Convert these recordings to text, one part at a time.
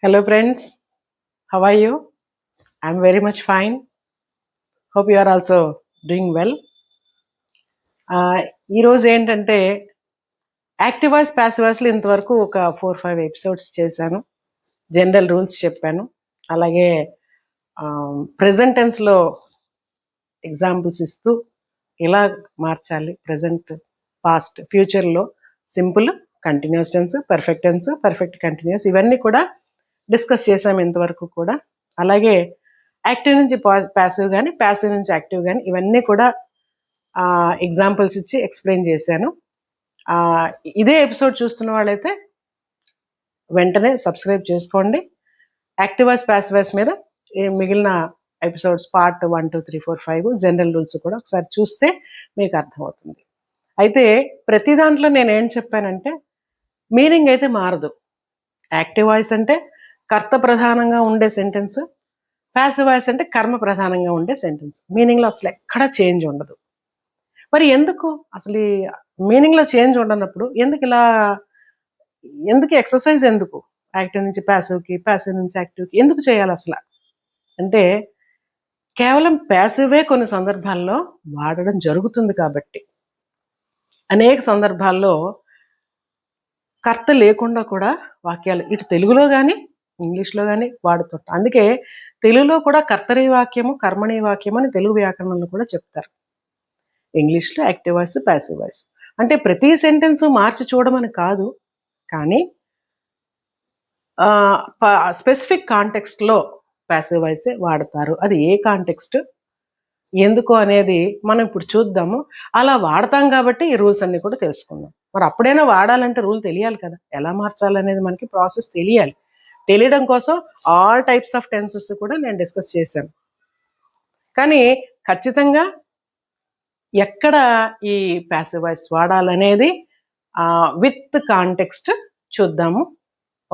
Hello friends, how are you? I'm very much fine. Hope you are also doing well. ఈరోజు ఏంటంటే active voice passive వాయిస్లో ఇంతవరకు ఒక 4-5 episodes చేశాను. General rules చెప్పాను. అలాగే ప్రెజెంట్ టెన్స్లో ఎగ్జాంపుల్స్ ఇస్తూ ఎలా మార్చాలి ప్రెజెంట్, పాస్ట్, ఫ్యూచర్లో simple, continuous tense, perfect tense, perfect continuous ఇవన్నీ కూడా డిస్కస్ చేసాము ఇంతవరకు కూడా. అలాగే యాక్టివ్ నుంచి ప్యాసివ్ కానీ, ప్యాసివ్ నుంచి యాక్టివ్ కానీ ఇవన్నీ కూడా ఎగ్జాంపుల్స్ ఇచ్చి ఎక్స్ప్లెయిన్ చేశాను. ఇదే ఎపిసోడ్ చూస్తున్న వాళ్ళైతే వెంటనే సబ్స్క్రైబ్ చేసుకోండి. యాక్టివ్ వాయిస్ ప్యాసివ్ వాయిస్ మీద మిగిలిన ఎపిసోడ్స్ పార్ట్ 1, 2, 3, 4, 5 జనరల్ రూల్స్ కూడా ఒకసారి చూస్తే మీకు అర్థమవుతుంది. అయితే ప్రతి దాంట్లో నేను ఏం చెప్పానంటే మీనింగ్ అయితే మారదు. యాక్టివ్ వాయిస్ అంటే కర్త ప్రధానంగా ఉండే సెంటెన్స్, ప్యాసివ్ వాయిస్ అంటే కర్మ ప్రధానంగా ఉండే సెంటెన్స్. మీనింగ్లో అసలు ఎక్కడ చేంజ్ ఉండదు. మరి ఎందుకు అసలు ఈ మీనింగ్లో చేంజ్ ఉండనప్పుడు ఎందుకు ఎక్సర్సైజ్ ఎందుకు? యాక్టివ్ నుంచి ప్యాసివ్కి, ప్యాసివ్ నుంచి యాక్టివ్కి ఎందుకు చేయాలి అసలు అంటే కేవలం ప్యాసివే కొన్ని సందర్భాల్లో వాడడం జరుగుతుంది కాబట్టి. అనేక సందర్భాల్లో కర్త లేకుండా కూడా వాక్యాలు ఇటు తెలుగులో కానీ ఇంగ్లీష్లో కానీ వాడుతుంటాం. అందుకే తెలుగులో కూడా కర్తరీ వాక్యము, కర్మణీ వాక్యము అని తెలుగు వ్యాకరణంలో కూడా చెప్తారు. ఇంగ్లీష్లో యాక్టివ్ వాయిస్, ప్యాసివ్ వాయిస్ అంటే ప్రతి సెంటెన్స్ మార్చి చూడమని కాదు, కానీ స్పెసిఫిక్ కాంటెక్స్ట్లో ప్యాసివ్ వాయిసే వాడతారు. అది ఏ కాంటెక్స్ట్, ఎందుకు అనేది మనం ఇప్పుడు చూద్దాము. అలా వాడతాం కాబట్టి ఈ రూల్స్ అన్ని కూడా తెలుసుకుందాం. మరి అప్పుడైనా వాడాలంటే రూల్ తెలియాలి కదా, ఎలా మార్చాలనేది మనకి ప్రాసెస్ తెలియాలి. తెలియడం కోసం ఆల్ టైప్స్ ఆఫ్ టెన్సెస్ కూడా నేను డిస్కస్ చేశాను. కానీ ఖచ్చితంగా ఎక్కడ ఈ ప్యాసివ్ వాయిస్ వాడాలనేది విత్ కాంటెక్స్ట్ చూద్దాము.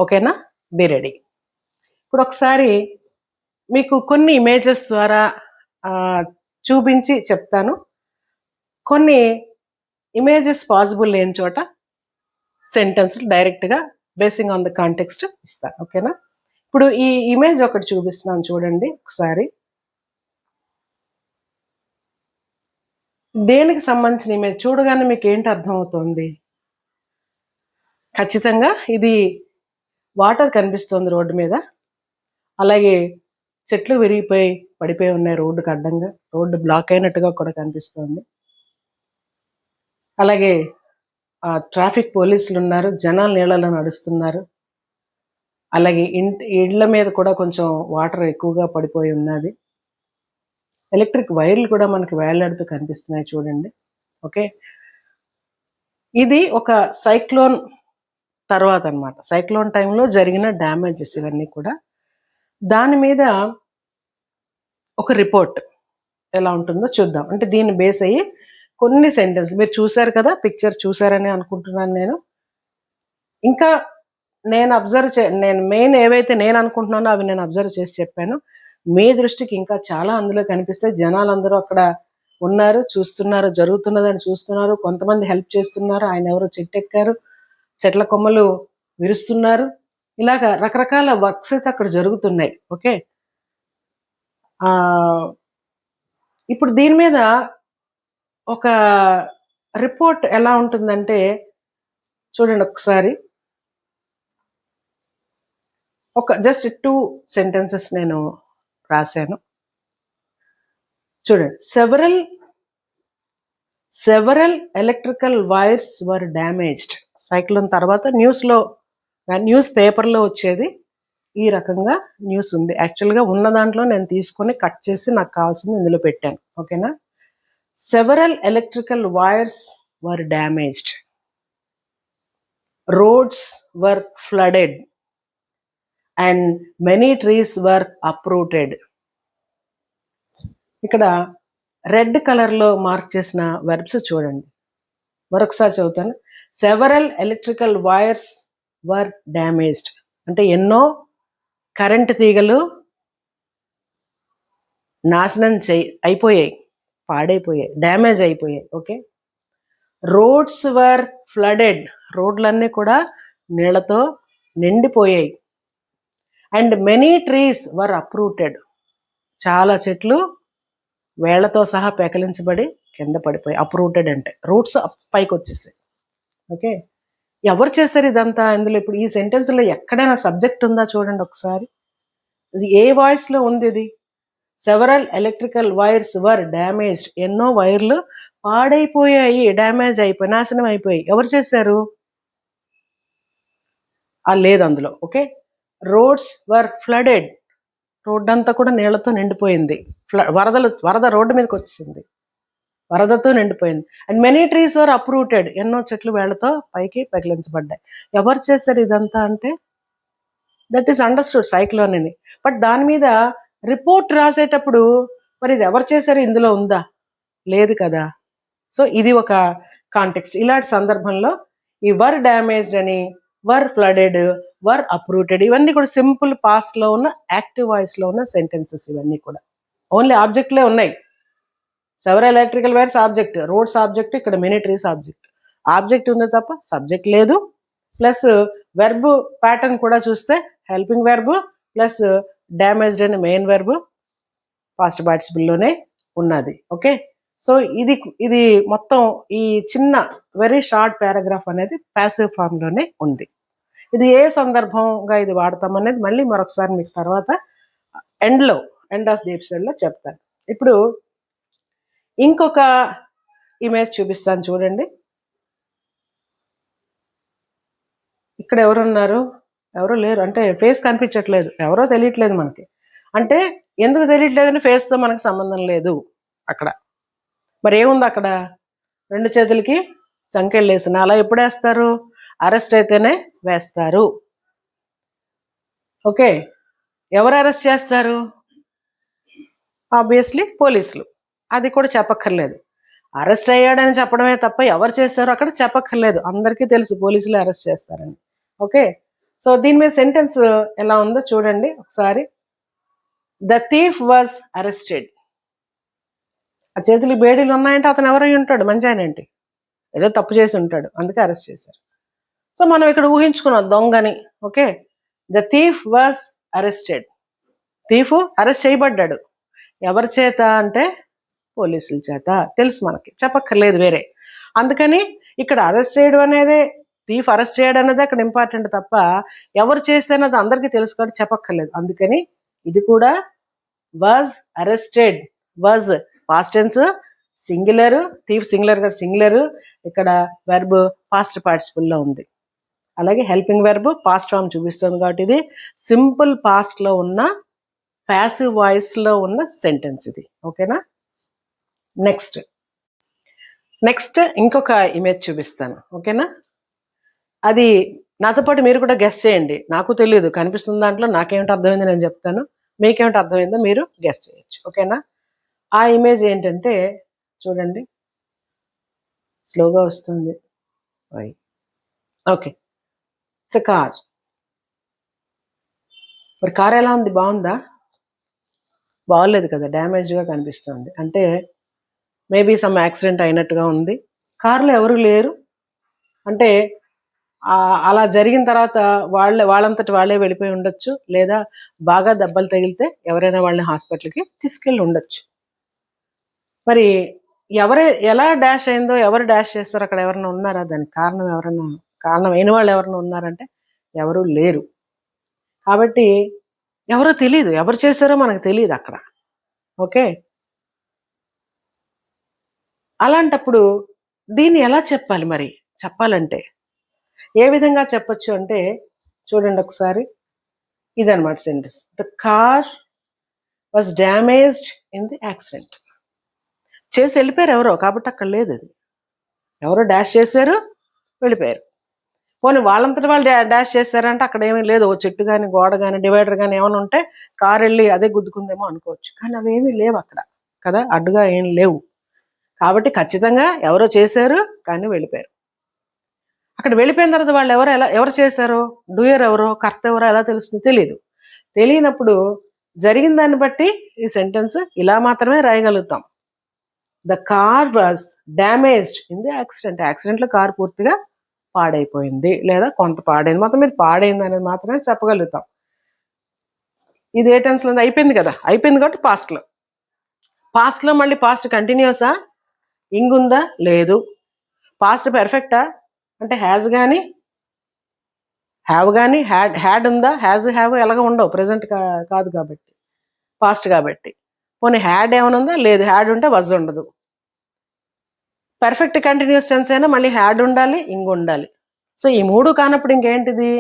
ఓకేనా? Be ready. ఇప్పుడు ఒకసారి మీకు కొన్ని ఇమేజెస్ ద్వారా చూపించి చెప్తాను. కొన్ని ఇమేజెస్ పాసిబుల్ లేని చోట సెంటెన్స్ డైరెక్ట్గా బేసింగ్ ఆన్ ద కాంటెక్స్ట్ ఇస్తాను. ఓకేనా? ఇప్పుడు ఈ ఇమేజ్ ఒకటి చూపిస్తున్నాను చూడండి ఒకసారి. దేనికి సంబంధించిన ఇమేజ్ చూడగానే మీకు ఏంటి అర్థమవుతుంది? ఖచ్చితంగా ఇది వాటర్ కనిపిస్తుంది రోడ్డు మీద, అలాగే చెట్లు విరిగిపోయి పడిపోయి ఉన్నాయి రోడ్డుకి అడ్డంగా, రోడ్డు బ్లాక్ అయినట్టుగా కూడా కనిపిస్తుంది. అలాగే ట్రాఫిక్ పోలీసులు ఉన్నారు, జనాలు నీళ్ళలో నడుస్తున్నారు. అలాగే ఇళ్ళ మీద కూడా కొంచెం వాటర్ ఎక్కువగా పడిపోయి ఉన్నది. ఎలక్ట్రిక్ వైర్లు కూడా మనకి వేలాడుతూ కనిపిస్తున్నాయి చూడండి. ఓకే, ఇది ఒక సైక్లోన్ తర్వాత అన్నమాట. సైక్లోన్ టైంలో జరిగిన డ్యామేజెస్ ఇవన్నీ కూడా. దాని మీద ఒక రిపోర్ట్ ఎలా ఉంటుందో చూద్దాం. అంటే దీన్ని బేస్ అయ్యి కొన్ని సెంటెన్స్ మీరు చూశారు కదా, పిక్చర్ చూసారని అనుకుంటున్నాను నేను. ఇంకా నేను మెయిన్ ఏవైతే నేను అనుకుంటున్నానో అవి నేను అబ్జర్వ్ చేసి చెప్పాను. మీ దృష్టికి ఇంకా చాలా అందులో కనిపిస్తే జనాలందరూ అక్కడ ఉన్నారు, చూస్తున్నారు, జరుగుతున్నదని చూస్తున్నారు. కొంతమంది హెల్ప్ చేస్తున్నారు, ఆయన ఎవరో చెట్టు ఎక్కారు, చెట్ల కొమ్మలు విరుస్తున్నారు. ఇలాగా రకరకాల వర్క్స్ అయితే అక్కడ జరుగుతున్నాయి. ఓకే, ఇప్పుడు దీని మీద ఒక రిపోర్ట్ ఎలా ఉంటుందంటే చూడండి ఒకసారి. ఒక జస్ట్ 2 సెంటెన్సెస్ నేను రాశాను చూడండి. Several electrical wires were damaged. Cyclone తర్వాత న్యూస్ పేపర్లో వచ్చేది ఈ రకంగా న్యూస్ ఉంది. యాక్చువల్గా ఉన్న దాంట్లో నేను తీసుకొని కట్ చేసి నాకు కావాల్సింది ఇందులో పెట్టాను. ఓకేనా? Several electrical wires were damaged, roads were flooded and many trees were uprooted. ఇక్కడ రెడ్ కలర్లో మార్క్ చేసిన వెర్బ్స్ చూడండి. మరొకసారి చదువుతాను. Several electrical wires were damaged అంటే ఎన్నో కరెంట్ తీగలు నాశనం అయిపోయాయి, పాడైపోయాయి, డ్యామేజ్ అయిపోయాయి. ఓకే, రోడ్స్ వర్ ఫ్లడెడ్, రోడ్లన్నీ కూడా నీళ్లతో నిండిపోయాయి. And many trees were uprooted. చాలా చెట్లు వేళ్లతో సహా పెకలించబడి కింద పడిపోయి. అప్రూటెడ్ అంటే రూట్స్ పైకి వచ్చేసాయి. ఓకే, ఎవరు చేశారు ఇదంతా? ఇందులో ఇప్పుడు ఈ సెంటెన్స్లో ఎక్కడైనా సబ్జెక్ట్ ఉందా చూడండి ఒకసారి. ఇది ఏ వాయిస్లో ఉంది ఇది? Several electrical wires were damaged. ఎన్నో వైర్లు పాడైపోయాయి, డ్యామేజ్ అయిపోయి, నాశనం అయిపోయి. ఎవరు చేశారు? లేదు అందులో. Okay, roads were flooded. Road అంతా కూడా నీళ్లతో నిండిపోయింది. వరద రోడ్డు మీదకి వచ్చింది, వరదతో నిండిపోయింది. And many trees were uprooted. ఎన్నో చెట్లు వేళ్లతో పైకి పగిలించబడ్డాయి. ఎవరు చేశారు ఇదంతా అంటే దట్ ఈస్ అండర్స్టూడ్ సైక్లోన్ అని. బట్ దాని మీద రిపోర్ట్ రాసేటప్పుడు మరి ఇది ఎవరు చేశారు ఇందులో ఉందా? లేదు కదా. సో ఇది ఒక కాంటెక్స్ట్. ఇలాంటి సందర్భంలో ఈ వర్ డ్యామేజ్డ్ అని, వర్ ఫ్లడెడ్, వర్ అప్రూటెడ్ ఇవన్నీ కూడా సింపుల్ పాస్ట్ లో ఉన్న యాక్టివ్ వాయిస్ లో ఉన్న సెంటెన్సెస్. ఇవన్నీ కూడా ఓన్లీ ఆబ్జెక్ట్లే ఉన్నాయి. Several electrical wires object, roads object, ఇక్కడ మెనీ ట్రీస్ ఆబ్జెక్ట్. ఆబ్జెక్ట్ ఉంది తప్ప సబ్జెక్ట్ లేదు. ప్లస్ వెర్బ్ ప్యాటర్న్ కూడా చూస్తే హెల్పింగ్ వెర్బ్ ప్లస్ డ్యామేజ్డ్ అని మెయిన్ వెర్బ్ పాస్ట్ పార్టిసిపుల్లోనే ఉన్నది. ఓకే, సో ఇది మొత్తం ఈ చిన్న వెరీ షార్ట్ పారాగ్రాఫ్ అనేది ప్యాసివ్ ఫామ్ లోనే ఉంది. ఇది ఏ సందర్భంగా ఇది వాడతాం అనేది మళ్ళీ మరొకసారి మీకు తర్వాత ఎండ్ ఆఫ్ ది ఎపిసోడ్ లో చెప్తాను. ఇప్పుడు ఇంకొక ఇమేజ్ చూపిస్తాను చూడండి. ఇక్కడ ఎవరున్నారు? ఎవరు లేరు, అంటే ఫేస్ కనిపించట్లేదు, ఎవరో తెలియట్లేదు మనకి. అంటే ఎందుకు తెలియట్లేదని ఫేస్తో మనకు సంబంధం లేదు అక్కడ. మరి ఏముంది అక్కడ? 2 చేతులకి సంకెళ్ళు వేసిన. అలా ఎప్పుడు వేస్తారు? అరెస్ట్ అయితేనే వేస్తారు. ఓకే, ఎవరు అరెస్ట్ చేస్తారు? ఆబ్వియస్లీ పోలీసులు. అది కూడా చెప్పక్కర్లేదు. అరెస్ట్ అయ్యాడని చెప్పడమే తప్ప ఎవరు చేశారో అక్కడ చెప్పక్కర్లేదు, అందరికీ తెలుసు పోలీసులు అరెస్ట్ చేస్తారని. ఓకే, సో దీని మీద సెంటెన్స్ ఎలా ఉందో చూడండి ఒకసారి. The thief was arrested. ఆ చేతులు బేడీలు ఉన్నాయంటే అతను ఎవరై ఉంటాడు? మంచి ఆయన ఏంటి, ఏదో తప్పు చేసి ఉంటాడు, అందుకే అరెస్ట్ చేశారు. సో మనం ఇక్కడ ఊహించుకున్నాం దొంగని. Okay, the thief was arrested. Thief arrest చేయబడ్డాడు. ఎవరి చేత అంటే పోలీసుల చేత. తెలుసు మనకి, చెప్పక్కర్లేదు వేరే. అందుకని ఇక్కడ అరెస్ట్ చేయడం అనేది, థీఫ్ అరెస్ట్ చేయడం అనేది అక్కడ ఇంపార్టెంట్ తప్ప ఎవరు చేస్తే అన్నది అందరికీ తెలుసు కాబట్టి చెప్పక్కర్లేదు. అందుకని ఇది కూడా was arrested. Was past tense singular, thief singular కదా సింగులర్. ఇక్కడ వెర్బ్ పాస్ట్ పార్టిసిపుల్ లో ఉంది. అలాగే హెల్పింగ్ వెర్బ్ పాస్ట్ ఫామ్ చూపిస్తుంది కాబట్టి ఇది సింపుల్ పాస్ట్ లో ఉన్న ప్యాసివ్ వాయిస్ లో ఉన్న సెంటెన్స్ ఇది. ఓకేనా? నెక్స్ట్ ఇంకొక ఇమేజ్ చూపిస్తాను. ఓకేనా? అది నాతో పాటు మీరు కూడా గెస్ చేయండి. నాకు తెలియదు, కనిపిస్తున్న దాంట్లో నాకేమిటి అర్థమైంది నేను చెప్తాను, మీకేమిటి అర్థమైందో మీరు గెస్ చేయొచ్చు. ఓకేనా? ఆ ఇమేజ్ ఏంటంటే చూడండి, స్లోగా వస్తుంది. Okay, it's a car. మరి కార్ ఎలా ఉంది? బాగుందా? బాగోలేదు కదా, డ్యామేజ్గా కనిపిస్తుంది. అంటే మేబీ సమ్ యాక్సిడెంట్ అయినట్టుగా ఉంది. కార్లో ఎవరు లేరు అంటే అలా జరిగిన తర్వాత వాళ్ళంతటి వాళ్ళే వెళ్ళిపోయి ఉండొచ్చు, లేదా బాగా దెబ్బలు తగిలితే ఎవరైనా వాళ్ళని హాస్పిటల్కి తీసుకెళ్ళి ఉండొచ్చు. మరి ఎలా డాష్ అయిందో, ఎవరు డాష్ చేస్తారో అక్కడ ఎవరైనా ఉన్నారా? దానికి కారణం అయిన వాళ్ళు ఎవరైనా ఉన్నారంటే ఎవరు లేరు. కాబట్టి ఎవరో తెలియదు, ఎవరు చేశారో మనకు తెలియదు అక్కడ. ఓకే, అలాంటప్పుడు దీన్ని ఎలా చెప్పాలి? మరి చెప్పాలంటే ఏ విధంగా చెప్పొచ్చు అంటే చూడండి ఒకసారి. ఇదన్నమాట sentence. The car was damaged in the accident. చేసి వెళ్ళిపోయారు ఎవరో, కాబట్టి అక్కడ లేదు. అది ఎవరో డాష్ చేశారు, వెళ్ళిపోయారు. పోనీ వాళ్ళంతటి వాళ్ళు డాష్ చేశారంటే అక్కడ ఏమీ లేదు. ఓ చెట్టు కానీ, గోడ కానీ, డివైడర్ కానీ ఏమైనా ఉంటే కారు వెళ్ళి అదే గుద్దుకుందేమో అనుకోవచ్చు. కానీ అవేమీ లేవు అక్కడ కదా, అడ్డుగా ఏం లేవు. కాబట్టి ఖచ్చితంగా ఎవరో చేశారు కానీ వెళ్ళిపోయారు. అక్కడ వెళ్ళిపోయిన తర్వాత వాళ్ళు ఎవరు చేశారో, డూయర్ ఎవరో, కర్త ఎవరో ఎలా తెలుస్తుంది? తెలియదు. తెలియనప్పుడు జరిగిన దాన్ని బట్టి ఈ సెంటెన్స్ ఇలా మాత్రమే రాయగలుగుతాం. The car was damaged in the accident. యాక్సిడెంట్లో కార్ పూర్తిగా పాడైపోయింది, లేదా కొంత పాడైంది, మొత్తం మీద పాడైంది అనేది మాత్రమే చెప్పగలుగుతాం. ఇది ఏ టెన్స్లో ఉంది? అయిపోయింది కదా, అయిపోయింది కాబట్టి పాస్ట్లో. పాస్ట్లో మళ్ళీ పాస్ట్ కంటిన్యూసా? ఇంగ్ ఉందా? లేదు. పాస్ట్ పెర్ఫెక్టా అంటే హ్యాజ్ కానీ హ్యావ్ కానీ హ్యాడ్ ఉందా? హ్యాజ్ హ్యావ్ ఎలాగ ఉండవు, ప్రజెంట్ కాదు కాబట్టి, పాస్ట్ కాబట్టి. పోనీ హ్యాడ్ ఏమైనా ఉందా? లేదు. హ్యాడ్ ఉంటే వజ్ ఉండదు. పర్ఫెక్ట్ కంటిన్యూస్ టెన్స్ అయినా మళ్ళీ హ్యాడ్ ఉండాలి, ఇంగ్ ఉండాలి. సో ఈ మూడు కానప్పుడు ఇంకేంటిది?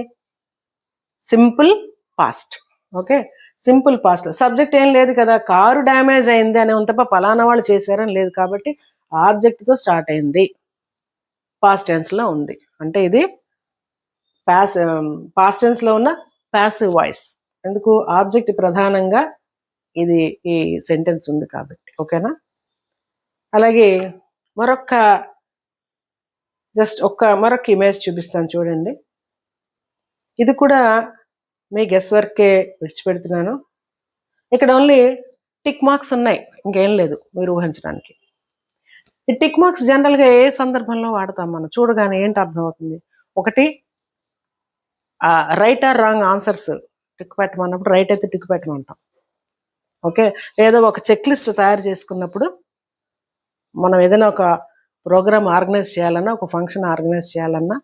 Simple past. Okay, simple past. Subject ఏం లేదు కదా, కారు డ్యామేజ్ అయింది అని తప్ప పలానా వాళ్ళు చేశారని లేదు కాబట్టి ఆబ్జెక్ట్తో స్టార్ట్ అయింది, పాస్ట్ టెన్స్లో ఉంది. అంటే ఇది పాస్ట్ టెన్స్లో ఉన్న ప్యాసివ్ వాయిస్. ఎందుకు? ఆబ్జెక్ట్ ప్రధానంగా ఇది ఈ సెంటెన్స్ ఉంది కాబట్టి. ఓకేనా? అలాగే మరొక ఇమేజ్ చూపిస్తాను చూడండి. ఇది కూడా మీ గెస్ వర్కే విడిచిపెడుతున్నాను. ఇక్కడ ఓన్లీ టిక్ మార్క్స్ ఉన్నాయి, ఇంకేం లేదు మీరు ఊహించడానికి. ఈ టిక్ మార్క్స్ జనరల్గా ఏ సందర్భంలో వాడతాం మనం? చూడగానే ఏంటి అర్థమవుతుంది? ఒకటి, right or wrong answers tick పెట్టమన్నప్పుడు రైట్ అయితే టిక్ పెట్టమంటాం. ఓకే, ఏదో ఒక చెక్ లిస్ట్ తయారు చేసుకున్నప్పుడు మనం ఏదైనా ఒక ప్రోగ్రామ్ ఆర్గనైజ్ చేయాలన్నా, ఒక ఫంక్షన్ ఆర్గనైజ్ చేయాలన్నా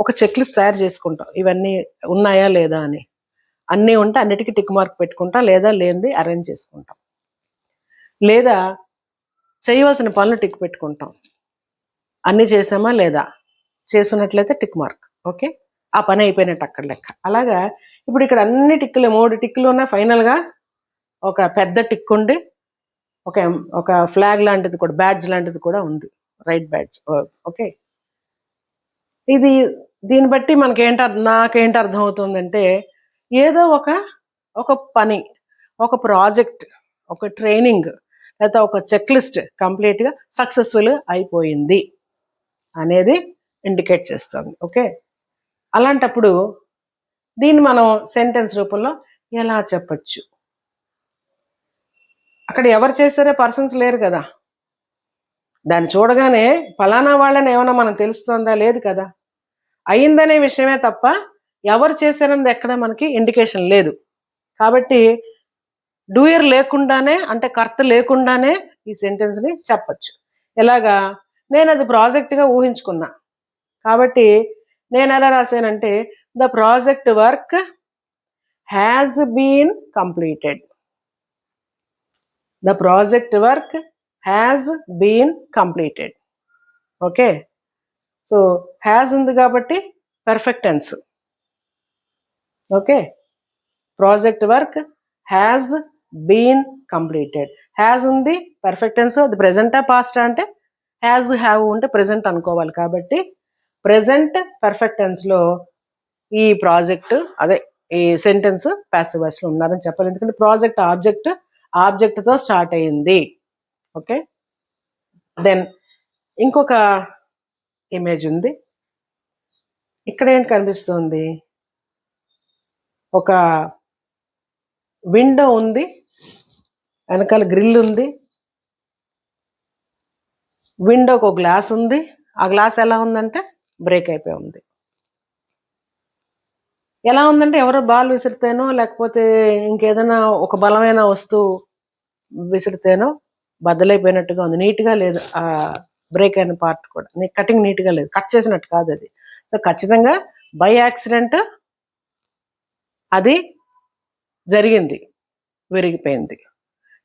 ఒక చెక్ లిస్ట్ తయారు చేసుకుంటాం, ఇవన్నీ ఉన్నాయా లేదా అని. అన్నీ ఉంటే అన్నిటికీ టిక్ మార్క్ పెట్టుకుంటాం, లేదా లేనిది అరేంజ్ చేసుకుంటాం. లేదా చేయవలసిన పనులు టిక్ పెట్టుకుంటాం, అన్నీ చేసామా లేదా, చేస్తున్నట్లయితే టిక్ మార్క్. ఓకే, ఆ పని అయిపోయినట్టు అక్కడ లెక్క. అలాగా ఇప్పుడు ఇక్కడ అన్ని టిక్కులు, 3 టిక్కులు ఉన్నాయి. ఫైనల్గా ఒక పెద్ద టిక్ ఉండి ఒక ఫ్లాగ్ లాంటిది కూడా, బ్యాడ్జ్ లాంటిది కూడా ఉంది, రైట్ బ్యాడ్జ్. ఓకే, దీన్ని బట్టి నాకేంటి అర్థం అవుతుందంటే, ఏదో ఒక పని, ఒక ప్రాజెక్ట్, ఒక ట్రైనింగ్, లేదా ఒక చెక్ లిస్ట్ కంప్లీట్గా సక్సెస్ఫుల్గా అయిపోయింది అనేది ఇండికేట్ చేస్తుంది. ఓకే, అలాంటప్పుడు దీన్ని మనం సెంటెన్స్ రూపంలో ఎలా చెప్పచ్చు? అక్కడ ఎవరు చేశారో పర్సన్స్ లేరు కదా, దాన్ని చూడగానే ఫలానా వాళ్ళని ఏమైనా మనం తెలుస్తుందా? లేదు కదా. అయిందనే విషయమే తప్ప ఎవరు చేశారన్నది ఎక్కడ మనకి ఇండికేషన్ లేదు. కాబట్టి డూయర్ లేకుండానే, అంటే కర్త లేకుండానే ఈ సెంటెన్స్ని చెప్పచ్చు. ఎలాగా? నేను అది ప్రాజెక్ట్గా ఊహించుకున్నా కాబట్టి నేను ఎలా రాశానంటే, the project work has been completed. The project work has been completed. Okay, so has ఉంది కాబట్టి perfect tense. Okay, project work has been completed. Has ఉంది, పర్ఫెక్ట్ టెన్స్. అది ప్రెజెంటా పాస్టా అంటే హ్యాస్ హ్యావ్ ఉంటే ప్రెజెంట్ అనుకోవాలి. కాబట్టి ప్రెజెంట్ పర్ఫెక్ట్ టెన్స్లో ఈ ప్రాజెక్ట్, అదే ఈ సెంటెన్స్ ప్యాసివ్ వాయిస్లో ఉన్నారని చెప్పాలి. ఎందుకంటే ప్రాజెక్ట్ ఆబ్జెక్ట్తో స్టార్ట్ అయ్యింది. ఓకే, దెన్ ఇంకొక ఇమేజ్ ఉంది. ఇక్కడ ఏంటి కనిపిస్తుంది? ఒక విండో ఉంది, వెనకాల గ్రిల్ ఉంది, విండోకి ఒక గ్లాస్ ఉంది. ఆ గ్లాస్ ఎలా ఉందంటే బ్రేక్ అయిపోయి ఉంది. ఎలా ఉందంటే ఎవరో బాల్ విసిరితేనో, లేకపోతే ఇంకేదైనా ఒక బలమైన వస్తువు విసిరితేనో బద్దలైపోయినట్టుగా ఉంది, నీట్గా లేదు. ఆ బ్రేక్ అయిన పార్ట్ కూడా కటింగ్ నీట్గా లేదు, కట్ చేసినట్టు కాదు అది. సో ఖచ్చితంగా బై యాక్సిడెంట్ అది జరిగింది, విరిగిపోయింది.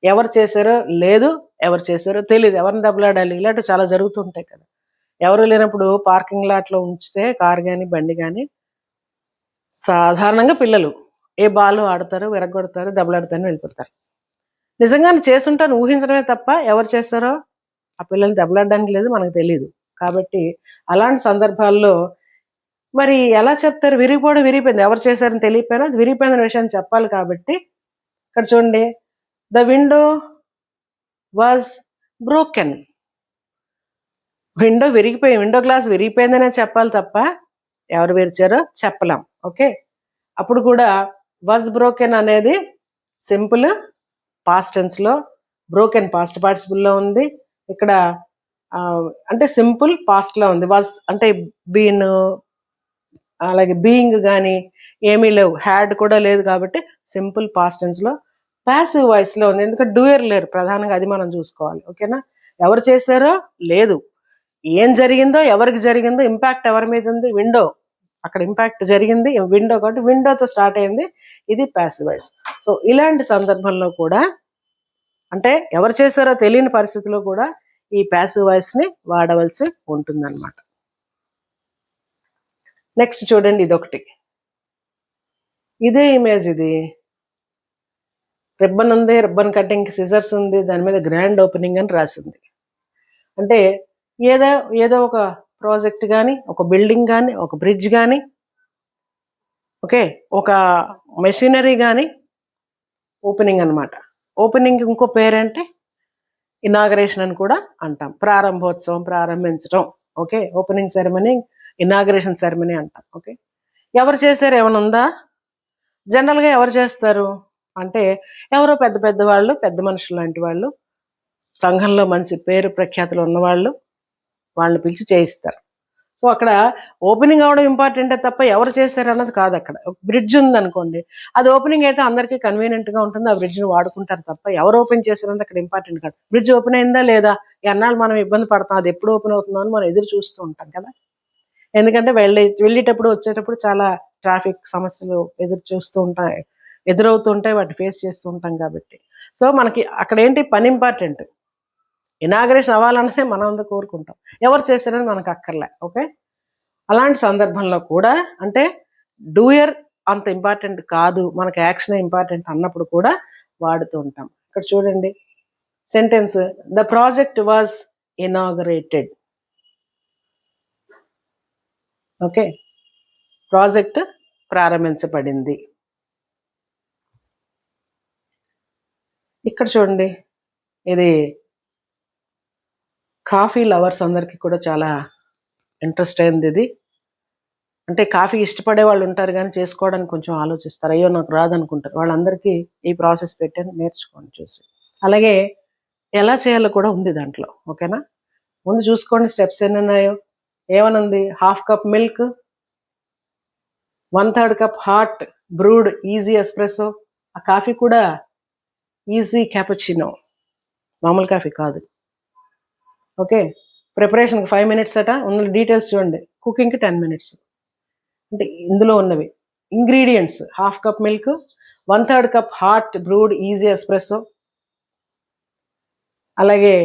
ఎవరు చేశారో లేదు, ఎవరు చేశారో తెలియదు, ఎవరిని దెబ్బలాడాలి, ఇలాంటివి చాలా జరుగుతుంటాయి కదా. ఎవరు లేనప్పుడు పార్కింగ్ లాట్లో ఉంచితే కారు కానీ బండి కానీ సాధారణంగా పిల్లలు ఏ బాల్ ఆడతారు, విరగొడతారు, దెబ్బలాడతారని వెళ్ళిపోతారు. నిజంగానే చేస్తుంటాను ఊహించడమే తప్ప ఎవరు చేస్తారో ఆ పిల్లల్ని దెబ్బలాడడానికి లేదు, మనకు తెలియదు. కాబట్టి అలాంటి సందర్భాల్లో మరి ఎలా చెప్తారు? విరిగిపోయింది, ఎవరు చేశారని తెలియపోయినా అది విరిగిపోయిన విషయాన్ని చెప్పాలి. కాబట్టి ఇక్కడ చూడండి, the window was broken. Window glass విరిగిపోయిందనే చెప్పాలి తప్ప ఎవరు విరిచారో చెప్పలేం. ఓకే, అప్పుడు కూడా వాజ్ బ్రోకెన్ అనేది సింపుల్ పాస్ట్ టెన్స్లో, బ్రోకెన్ పాస్ట్ పార్టిసిపుల్లో ఉంది. ఇక్కడ అంటే సింపుల్ పాస్ట్లో ఉంది. వాజ్ అంటే బీన్, అలాగే బీయింగ్ కానీ ఏమీ లేవు, హ్యాడ్ కూడా లేదు, కాబట్టి సింపుల్ పాస్ట్ టెన్స్లో ప్యాసివ్ వాయిస్లో ఉంది. ఎందుకంటే డూయర్ లేరు ప్రధానంగా, అది మనం చూసుకోవాలి. ఓకేనా? ఎవరు చేశారో లేదు, ఏం జరిగిందో ఎవరికి జరిగిందో, ఇంపాక్ట్ ఎవరి మీద ఉంది, విండో, అక్కడ ఇంపాక్ట్ జరిగింది విండో, కాబట్టి విండోతో స్టార్ట్ అయింది, ఇది ప్యాసివ్ వాయిస్. సో ఇలాంటి సందర్భంలో కూడా, అంటే ఎవరు చేశారో తెలియని పరిస్థితిలో కూడా ఈ ప్యాసివ్ వాయిస్ని వాడవలసి ఉంటుందన్నమాట. నెక్స్ట్ చూడండి, ఇదొకటి, ఇదే ఇమేజ్, ఇది రిబ్బన్ ఉంది, రిబ్బన్ కటింగ్ సిజర్స్ ఉంది, దాని మీద గ్రాండ్ ఓపెనింగ్ అని రాసింది. అంటే ఏదో ఒక ప్రాజెక్ట్ కానీ, ఒక బిల్డింగ్ కానీ, ఒక బ్రిడ్జ్ కానీ, ఓకే, ఒక మెషినరీ కానీ ఓపెనింగ్ అనమాట. ఓపెనింగ్ ఇంకో పేరంటే ఇనాగరేషన్ అని కూడా అంటాం, ప్రారంభోత్సవం, ప్రారంభించడం. Okay, opening ceremony, inauguration ceremony అంటాం. ఓకే, ఎవరు చేశారు, ఏమైనా ఉందా? జనరల్గా ఎవరు చేస్తారు అంటే ఎవరో పెద్ద పెద్ద వాళ్ళు, పెద్ద మనుషులు లాంటి వాళ్ళు, సంఘంలో మంచి పేరు ప్రఖ్యాతులు ఉన్నవాళ్ళు, వాళ్ళని పిలిచి చేయిస్తారు. సో అక్కడ ఓపెనింగ్ అవడం ఇంపార్టెంటే తప్ప ఎవరు చేశారు అన్నది కాదు. అక్కడ ఒక బ్రిడ్జ్ ఉందనుకోండి, అది ఓపెనింగ్ అయితే అందరికీ కన్వీనియంట్గా ఉంటుంది, ఆ బ్రిడ్జ్ని వాడుకుంటారు తప్ప ఎవరు ఓపెన్ చేశారన్నది అక్కడ ఇంపార్టెంట్ కాదు. బ్రిడ్జ్ ఓపెన్ అయిందా లేదా, ఎన్నాళ్ళు మనం ఇబ్బంది పడతాం, అది ఎప్పుడు ఓపెన్ అవుతుందో అని మనం ఎదురు చూస్తూ ఉంటాం కదా. ఎందుకంటే వెళ్ళేటప్పుడు వచ్చేటప్పుడు చాలా ట్రాఫిక్ సమస్యలు ఎదురవుతూ ఉంటాయి, వాటిని ఫేస్ చేస్తూ ఉంటాం కాబట్టి. సో మనకి అక్కడ ఏంటి, పని ఇంపార్టెంట్, ఇనాగరేషన్ అవ్వాలన్నదే మనం అందరూ కోరుకుంటాం, ఎవరు చేశారని మనకు అక్కర్లే. ఓకే, అలాంటి సందర్భంలో కూడా, అంటే డూయర్ అంత ఇంపార్టెంట్ కాదు, మనకు యాక్షన్ ఇంపార్టెంట్ అన్నప్పుడు కూడా వాడుతూ ఉంటాం. ఇక్కడ చూడండి sentence, the project was inaugurated. Okay, project ప్రారంభించబడింది. ఇక్కడ చూడండి, ఇది కాఫీ లవర్స్ అందరికీ కూడా చాలా ఇంట్రెస్ట్ అయింది ఇది. అంటే కాఫీ ఇష్టపడే వాళ్ళు ఉంటారు కానీ చేసుకోవడానికి కొంచెం ఆలోచిస్తారు, అయ్యో నాకు రాదనుకుంటారు. వాళ్ళందరికీ ఈ ప్రాసెస్ పెట్టాను, నేర్చుకోండి చూసి. అలాగే ఎలా చేయాలో కూడా ఉంది దాంట్లో. ఓకేనా, ముందు చూసుకోండి స్టెప్స్ ఎన్ని ఉన్నాయో. ఏమనుంది, 1/2 cup milk, 1/3 cup hot brood easy espresso. ఆ కాఫీ కూడా ఈజీ క్యాపుచినో, మామూలు కాఫీ కాదు. ఓకే, ప్రిపరేషన్కి 5 minutes అట, ఉన్న డీటెయిల్స్ చూడండి, కుకింగ్కి 10 minutes. అంటే ఇందులో ఉన్నవి ingredients, 1/2 cup milk, 1/3 cup hot brood easy espresso. అలాగే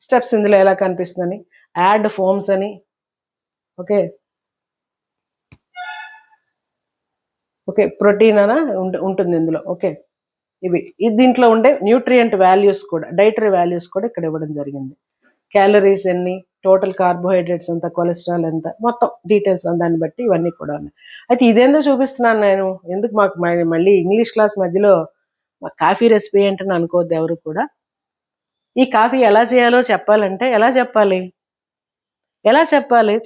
స్టెప్స్ ఇందులో ఎలా కనిపిస్తుందని, యాడ్ ఫోమ్స్ అని. ఓకే, ప్రోటీన్ అన ఉంటుంది ఇందులో. ఓకే, దీంట్లో ఉండే న్యూట్రియంట్ వాల్యూస్ కూడా, డైటరీ వాల్యూస్ కూడా ఇక్కడ ఇవ్వడం జరిగింది. క్యాలరీస్ ఎన్ని, టోటల్ కార్బోహైడ్రేట్స్ ఎంత, కొలెస్ట్రాల్ ఎంత, మొత్తం డీటెయిల్స్ దాన్ని బట్టి ఇవన్నీ కూడా ఉన్నాయి. అయితే ఇదేందో చూపిస్తున్నాను నేను, ఎందుకు మాకు మళ్ళీ ఇంగ్లీష్ క్లాస్ మధ్యలో కాఫీ రెసిపీ ఏంటని అనుకోవద్దు ఎవరు కూడా. ఈ కాఫీ ఎలా చేయాలో చెప్పాలంటే ఎలా చెప్పాలి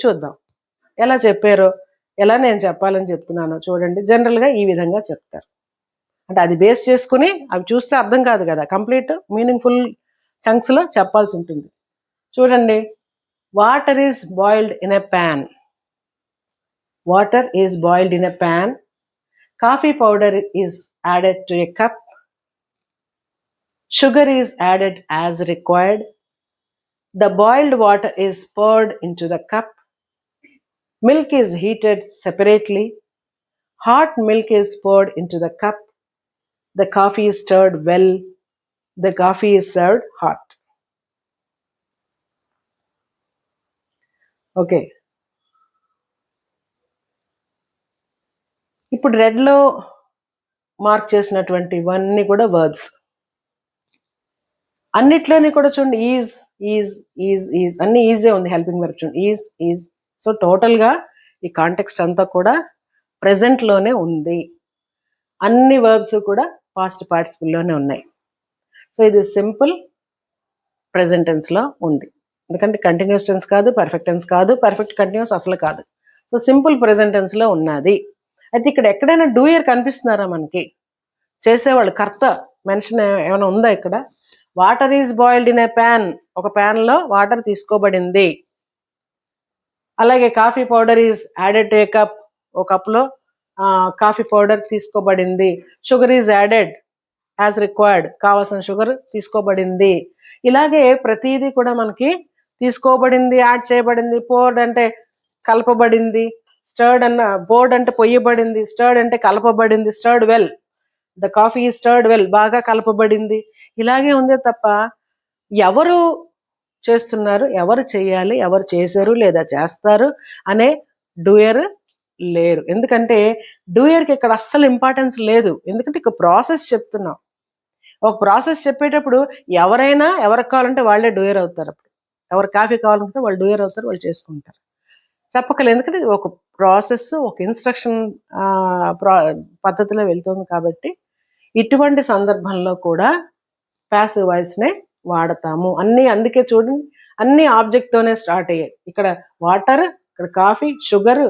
చూద్దాం. ఎలా చెప్పారో, ఎలా నేను చెప్పాలని చెప్తున్నానో చూడండి. జనరల్గా ఈ విధంగా చెప్తారు, అంటే అది బేస్ చేసుకుని అవి చూస్తే అర్థం కాదు కదా, కంప్లీట్ మీనింగ్ఫుల్ చంక్స్లో చెప్పాల్సి ఉంటుంది. చూడండి, water is boiled in a pan. Water is boiled in a pan. Coffee powder is added to a cup. Sugar is added as required. The boiled water is poured into the cup. Milk is heated separately. Hot milk is poured into the cup. The coffee is stirred well. The coffee is served hot. Okay. ఇప్పుడు రెడ్లో mark చేసినటువంటి ఇవన్నీ కూడా verbs. అన్నిట్లోని కూడా చూడండి is is is is అన్ని EJ ఉంది, helping verb చూడండి is is. So టోటల్గా ఈ కాంటెక్స్ట్ అంతా కూడా ప్రెజెంట్లోనే ఉంది, అన్ని వర్బ్స్ కూడా పాస్ట్ పార్టిసిపుల్లోనే ఉన్నాయి. సో ఇది సింపుల్ ప్రెజెంట్ టెన్స్లో ఉంది, ఎందుకంటే కంటిన్యూస్ టెన్స్ కాదు, పర్ఫెక్ట్ టెన్స్ కాదు, పర్ఫెక్ట్ కంటిన్యూస్ అసలు కాదు. సో సింపుల్ ప్రెజెంట్ టెన్స్లో ఉన్నది. అయితే ఇక్కడ ఎక్కడైనా డూయర్ కనిపిస్తున్నారా మనకి, చేసేవాళ్ళు కర్త మెన్షన్ ఏమైనా ఉందా ఇక్కడ? Water is boiled in a pan, ఒక ప్యాన్లో వాటర్ తీసుకోబడింది. అలాగే coffee powder is added to a cup, ఒక కప్లో కాఫీ పౌడర్ తీసుకోబడింది, sugar is added as required, కావాల్సిన షుగర్ తీసుకోబడింది. ఇలాగే ప్రతిదీ కూడా మనకి తీసుకోబడింది, యాడ్ చేయబడింది. పోర్డ్ అంటే కలపబడింది, స్టర్డ్ అన్న, బోర్డ్ అంటే పొయ్యబడింది, స్టర్డ్ అంటే కలపబడింది, stirred well, the coffee is stirred well, బాగా కలపబడింది. ఇలాగే ఉందే తప్ప ఎవరు చేస్తున్నారు, ఎవరు చేయాలి, ఎవరు చేశారు లేదా చేస్తారు అనే డూయర్ లేరు. ఎందుకంటే డూయర్కి ఇక్కడ అస్సలు ఇంపార్టెన్స్ లేదు. ఎందుకంటే ఇక ప్రాసెస్ చెప్తున్నాం. ఒక ప్రాసెస్ చెప్పేటప్పుడు ఎవరైనా ఎవరికి కావాలంటే వాళ్ళే డూయర్ అవుతారు. అప్పుడు ఎవరు కాఫీ కావాలంటే వాళ్ళు డూయర్ అవుతారు, వాళ్ళు చేసుకుంటారు. చెప్పకలేదు. ఎందుకంటే ఒక ప్రాసెస్, ఒక ఇన్స్ట్రక్షన్ పద్ధతిలో వెళ్తుంది కాబట్టి ఇటువంటి సందర్భంలో కూడా ప్యాసివ్ వాయిస్నే వాడతాము. అన్నీ అందుకే చూడండి, అన్ని ఆబ్జెక్ట్తోనే స్టార్ట్ అయ్యాయి. ఇక్కడ వాటర్, ఇక్కడ coffee, sugar,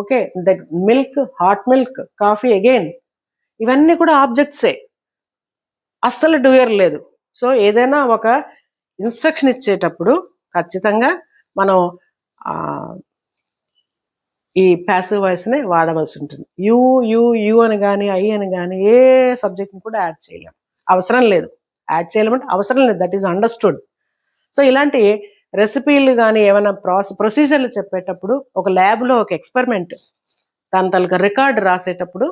okay, the milk, hot milk, coffee again, ఇవన్నీ కూడా ఆబ్జెక్ట్సే, అస్సలు డూయర్ లేదు. సో ఏదైనా ఒక ఇన్స్ట్రక్షన్ ఇచ్చేటప్పుడు ఖచ్చితంగా మనం ఈ ప్యాసివ్ వాయిస్ని వాడవలసి ఉంటుంది. యూ యూ యూ అని కానీ, ఐ అని కానీ ఏ సబ్జెక్ట్ని కూడా యాడ్ చేయలేం, అవసరం లేదు. యాడ్ చేయలేమంటే అవసరం లేదు, దట్ ఈస్ అండర్స్టూడ్. సో ఇలాంటి రెసిపీలు కానీ ఏమైనా ప్రొసీజర్లు చెప్పేటప్పుడు, ఒక ల్యాబ్లో ఒక ఎక్స్పెరిమెంట్ దాని తాలూకా రికార్డు రాసేటప్పుడు